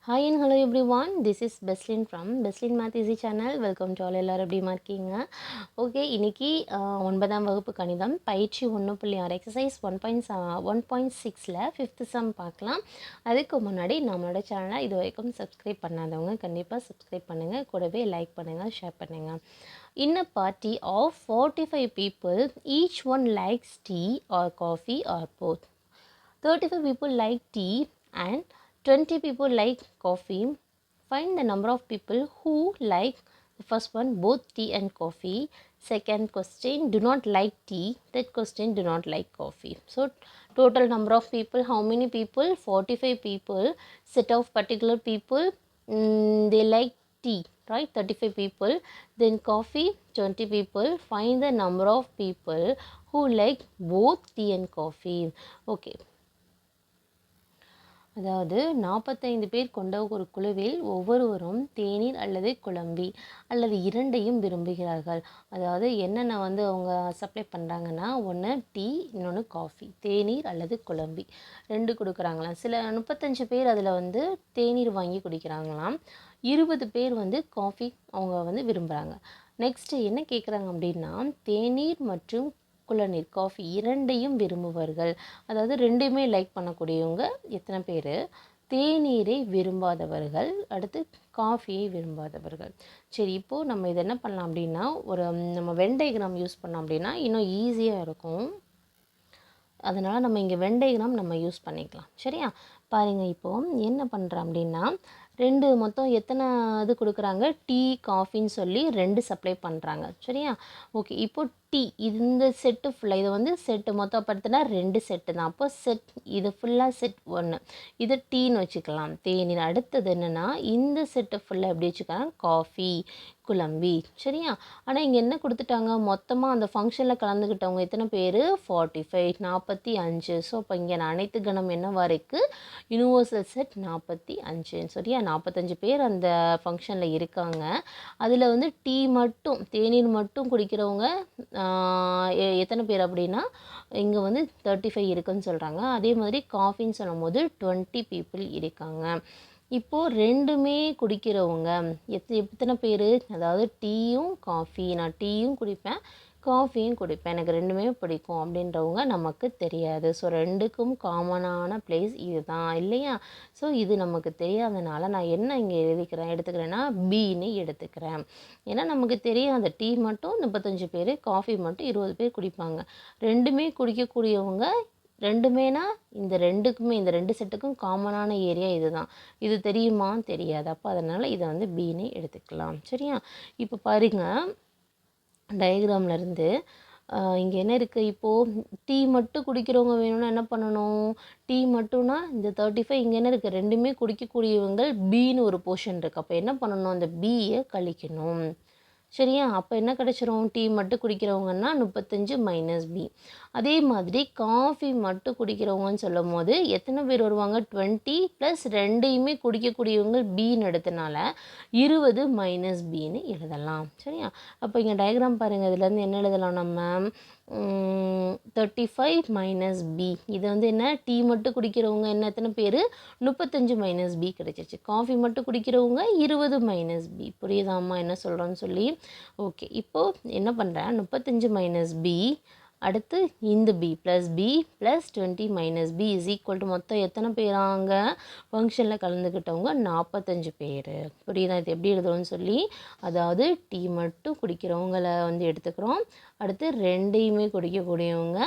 Hi and hello everyone. This is Beslin from Beslin Math Easy channel. Welcome to all எல்லாரும் எப்படிமா இருக்கீங்க? Okay, இன்னைக்கு 9ஆம் வகுப்பு கணிதம் பயிற்சி 1.6 எக்ஸசைஸ் 1.6ல 5th சம் பார்க்கலாம். அதுக்கு முன்னாடி நம்மளோட சேனலை இது வரைக்கும் சப்ஸ்கிரைப் பண்ணாதவங்க கண்டிப்பாக சப்ஸ்கிரைப் பண்ணுங்கள், கூடவே லைக் பண்ணுங்கள், ஷேர் பண்ணுங்கள். In a party of 45 people, each one likes tea or coffee or both. 35 people like tea and 20 people like coffee. Find the number of people who like the first one both tea and coffee. Second question, do not like tea. Third question, do not like coffee. So total number of people, how many people? 45 people. Set of particular people, they like tea, right? 35 people. Then coffee, 20 people. Find the number of people who like both tea and coffee. Okay. அதாவது 45 பேர் கொண்ட ஒரு குழுவில் ஒவ்வொருவரும் தேநீர் அல்லது குழம்பி அல்லது இரண்டையும் விரும்புகிறார்கள். அதாவது என்னென்ன அவங்க சப்ளை பண்ணுறாங்கன்னா, ஒன்று டீ, இன்னொன்று காஃபி. தேநீர் அல்லது குழம்பி ரெண்டு கொடுக்குறாங்களாம். சில 35 பேர் அதில் தேநீர் வாங்கி குடிக்கிறாங்களாம். 20 பேர் காஃபி அவங்க விரும்புகிறாங்க. நெக்ஸ்ட்டு என்ன கேட்குறாங்க அப்படின்னா, தேநீர் மற்றும் குளநீர் காஃபி இரண்டையும் விரும்புவார்கள். அதாவது ரெண்டுமே லைக் பண்ணக்கூடியவங்க எத்தனை பேர்? தேநீரை விரும்பாதவர்கள், அடுத்து காஃபியை விரும்பாதவர்கள். சரி, இப்போது நம்ம இதை என்ன பண்ணலாம் அப்படின்னா, நம்ம வென் டயக்ராம் யூஸ் பண்ணோம் அப்படின்னா இன்னும் ஈஸியாக இருக்கும். அதனால் நம்ம இங்கே வென் டயக்ராம் நம்ம யூஸ் பண்ணிக்கலாம். சரியா? பாருங்கள், இப்போது என்ன பண்ணுறேன் அப்படின்னா, மொத்தம் எத்தனை இது கொடுக்குறாங்க? டீ, காஃபின்னு சொல்லி 2 சப்ளை பண்ணுறாங்க. சரியா? ஓகே, இப்போது டீ இந்த செட்டு ஃபுல்லாக இதை செட்டு மொத்தம் படுத்தினா 2 செட்டு தான். அப்போ செட் இது ஃபுல்லாக செட் 1, இது டீன்னு வச்சுக்கலாம், தேநீர். அடுத்தது என்னென்னா, இந்த செட்டு ஃபுல்லாக எப்படி வச்சுக்கலாம்? காஃபி, குழம்பி. சரியா? ஆனால் இங்கே என்ன கொடுத்துட்டாங்க? மொத்தமாக அந்த ஃபங்க்ஷனில் கலந்துக்கிட்டவங்க எத்தனை பேர்? 45, 45. ஸோ இப்போ இங்கே அனைத்து கணம் என்னவா இருக்குது? Universal set 45. சரியா? 45 பேர் அந்த ஃபங்க்ஷனில் இருக்காங்க. அதில் டீ மட்டும், தேநீர் மட்டும் குடிக்கிறவங்க எத்தனை பேர் அப்படின்னா, இங்கே 35 இருக்குன்னு சொல்கிறாங்க. அதே மாதிரி காஃபின்னு சொல்லும் போது 20 பீப்புள் இருக்காங்க. இப்போது ரெண்டுமே குடிக்கிறவங்க எத்தனை பேர்? அதாவது டீயும் காஃபி, நான் டீயும் குடிப்பேன், காஃபியும் குடிப்பேன், எனக்கு ரெண்டுமே பிடிக்கும் அப்படின்றவங்க நமக்கு தெரியாது. ஸோ ரெண்டுக்கும் காமனான பிளேஸ் இது தான் இல்லையா? ஸோ இது நமக்கு தெரியாதனால நான் என்ன இங்கே எடுத்துக்கிறேன்னா பின்னு எடுத்துக்கிறேன். ஏன்னா நமக்கு தெரியும் அந்த டீ மட்டும் 35 பேர், காஃபி மட்டும் 20 பேர் குடிப்பாங்க. ரெண்டுமே குடிக்கக்கூடியவங்க ரெண்டுமேனா இந்த ரெண்டுக்குமே, இந்த 2 செட்டுக்கும் காமனான ஏரியா இது தான். இது தெரியுமா? தெரியாது. அப்போ அதனால் இதை பின்னு எடுத்துக்கலாம். சரியா? இப்போ பாருங்கள், டயக்ராம்லேருந்து இங்கே என்ன இருக்குது? இப்போது டீ மட்டும் குடிக்கிறவங்க வேணும்னா என்ன பண்ணணும்? டீ மட்டும்னா இந்த 35 இங்கே என்ன இருக்குது? ரெண்டுமே குடிக்கக்கூடியவங்க பின்னு ஒரு போர்ஷன் இருக்குது. அப்போ என்ன பண்ணணும்? அந்த பியை கழிக்கணும். சரியா? அப்போ என்ன கிடச்சிரும்? டீ மட்டும் குடிக்கிறவங்கன்னா 35 மைனஸ் பி. அதே மாதிரி காஃபி மட்டும் குடிக்கிறவங்கன்னு சொல்லும் போது எத்தனை பேர் வருவாங்க? 20 ப்ளஸ் ரெண்டையுமே குடிக்கக்கூடியவங்க பின்னு எடுத்தனால 20 மைனஸ் பின்னு எழுதலாம். சரியா? அப்போ இங்கே டயக்ராம் பாருங்கள், இதுலேருந்து என்ன எழுதலாம் நம்ம? 35 மைனஸ் பி. இது என்ன? டீ மட்டும் குடிக்கிறவங்க எத்தனை பேர்? 35 மைனஸ் பி கிடைச்சிருச்சு. காஃபி மட்டும் குடிக்கிறவங்க 20 மைனஸ் பி. புரியுதாம்மா என்ன சொல்கிறோன்னு சொல்லி? ஓகே, இப்போது என்ன பண்ணுறேன்? 35 மைனஸ் பி, அடுத்து இந்த B plus 20 minus B is equal to மொத்தம் எத்தனை பேராங்க ஃபங்க்ஷனில் கலந்துக்கிட்டவங்க? 45 பேர். புரியுதா? இது எப்படி எழுதுறோன்னு சொல்லி? அதாவது டீ மட்டும் குடிக்கிறவங்கள எடுத்துக்கிறோம், அடுத்து ரெண்டையுமே குடிக்கக்கூடியவங்க,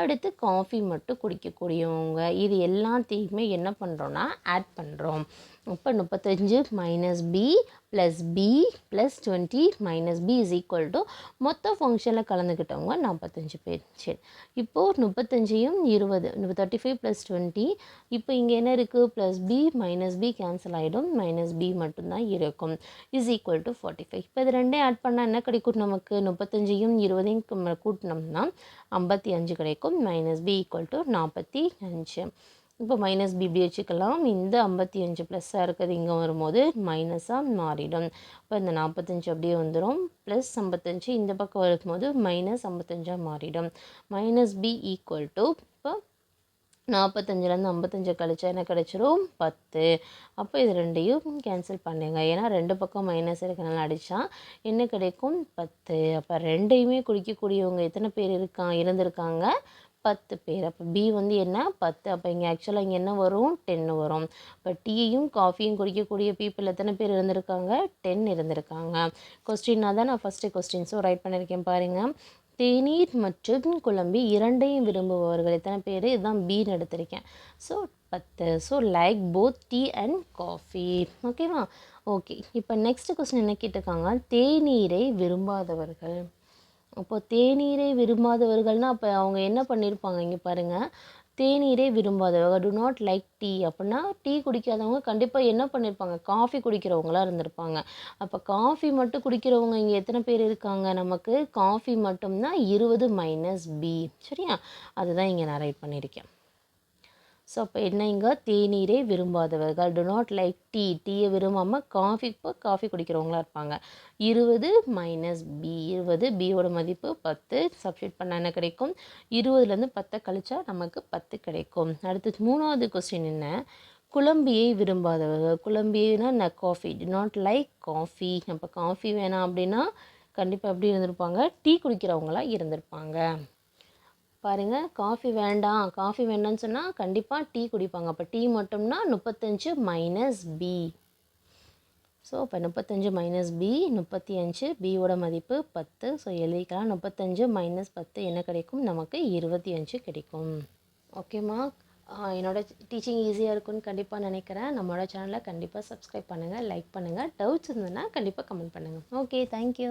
அடுத்து காஃபி மட்டும் குடிக்கக்கூடியவங்க, இது எல்லாத்தையுமே என்ன பண்ணுறோன்னா ஆட் பண்ணுறோம். இப்போ 35 minus B plus B plus 20 minus B is equal to மொத்த ஃபங்க்ஷனில் கலந்துக்கிட்டவங்க 45 பேர். சரி, இப்போது 35யும் 20, 35 ப்ளஸ் 20. இப்போ இங்கே என்ன இருக்குது? Plus B minus B cancel ஆகிடும், மைனஸ் பி மட்டும்தான் இருக்கும், இஸ் ஈக்குவல் டு 45. இப்போ இது ரெண்டையும் ஆட் பண்ணால் என்ன கிடைக்கும் நமக்கு? 35யும் 20யும் கூட்டினோம்னா 55 கிடைக்கும். Minus B equal to 45. இப்போ மைனஸ் பி இப்படி வச்சுக்கலாம். இந்த 55 ப்ளஸ்ஸாக இருக்கிறது இங்கே வரும்போது மைனஸாக மாறிடும். இப்போ இந்த 45 அப்படியே வந்துடும், ப்ளஸ் 55 இந்த பக்கம் வரும்போது மைனஸ் 55 மாறிடும். மைனஸ் பி ஈக்குவல் டு இப்போ 45லேருந்து 55 கழிச்சா என்ன கிடைச்சிரும் 10. அப்போ இது ரெண்டையும் கேன்சல் பண்ணுங்க. ஏன்னா 2 பக்கம் மைனஸ் இருக்கனால அடித்தா என்ன கிடைக்கும் 10. அப்போ ரெண்டையுமே குறிக்கக்கூடியவங்க எத்தனை பேர் இருந்திருக்காங்க 10 பேர். அப்போ பி வந்து என்ன 10. அப்போ இங்கே ஆக்சுவலாக இங்கே என்ன வரும் 10 வரும். இப்போ டீயும் காஃபியும் குடிக்கக்கூடிய பீப்புள் எத்தனை பேர் இருந்திருக்காங்க 10 இருந்திருக்காங்க. கொஸ்டினாக தான் நான் ஃபஸ்ட்டு கொஸ்டின் ஸோ ரைட் பண்ணியிருக்கேன் பாருங்கள். தேநீர் மற்றும் குழம்பி இரண்டையும் விரும்புபவர்கள் எத்தனை பேர், இதுதான் பின்னு எடுத்திருக்கேன். So 10. So like both tea and coffee. ஓகேவா? ஓகே, இப்போ நெக்ஸ்ட் கொஸ்டின் என்ன கேட்டிருக்காங்க, தேநீரை விரும்பாதவர்கள். அப்போது தேநீரை விரும்பாதவர்கள்னால் அப்போ அவங்க என்ன பண்ணியிருப்பாங்க, இங்கே பாருங்கள், தேநீரை விரும்பாதவங்க டு நாட் லைக் டீ அப்படின்னா டீ குடிக்காதவங்க கண்டிப்பாக என்ன பண்ணியிருப்பாங்க, காஃபி குடிக்கிறவங்களாக இருந்திருப்பாங்க. அப்போ காஃபி மட்டும் குடிக்கிறவங்க இங்கே எத்தனை பேர் இருக்காங்க, நமக்கு காஃபி மட்டும்தான் 20 மைனஸ் பி. சரியா? அதுதான் இங்கே நான் ரைட் பண்ணியிருக்கேன். ஸோ அப்போ என்ன, இங்கே தேநீரை விரும்பாதவர்கள் டு நாட் லைக் டீ, டீயை விரும்பாமல் காஃபி குடிக்கிறவங்களாக இருப்பாங்க. 20 மைனஸ் பி, 20 பியோட மதிப்பு 10. சப்ஸ்டியூட் பண்ணால் என்ன கிடைக்கும், 20லேருந்து 10 கழிச்சா நமக்கு 10 கிடைக்கும். அடுத்து 3வது கொஸ்டின் என்ன, குழம்பியை விரும்பாதவர்கள். குழம்பினா coffee, do not like coffee. அப்போ காஃபி வேணாம் அப்படின்னா கண்டிப்பாக எப்படி இருந்திருப்பாங்க, டீ குடிக்கிறவங்களாக இருந்திருப்பாங்க. பாருங்கள், காஃபி வேண்டாம்னு சொன்னால் கண்டிப்பாக டீ குடிப்பாங்க. அப்போ டீ மட்டும்னா 35 மைனஸ் பி. ஸோ இப்போ 35 மைனஸ் பி 35, பியோட மதிப்பு 10. ஸோ எழுதிக்கலாம், 35 மைனஸ் 10 என்ன கிடைக்கும், நமக்கு 25 கிடைக்கும். ஓகேம்மா, என்னோட டீச்சிங் ஈஸியாக இருக்கும்னு கண்டிப்பாக நினைக்கிறேன். நம்மளோட சேனலை கண்டிப்பாக சப்ஸ்கிரைப் பண்ணுங்கள், லைக் பண்ணுங்கள். டவுட்ஸ் இருந்ததுன்னா கண்டிப்பாக கமெண்ட் பண்ணுங்கள். Okay, thank you.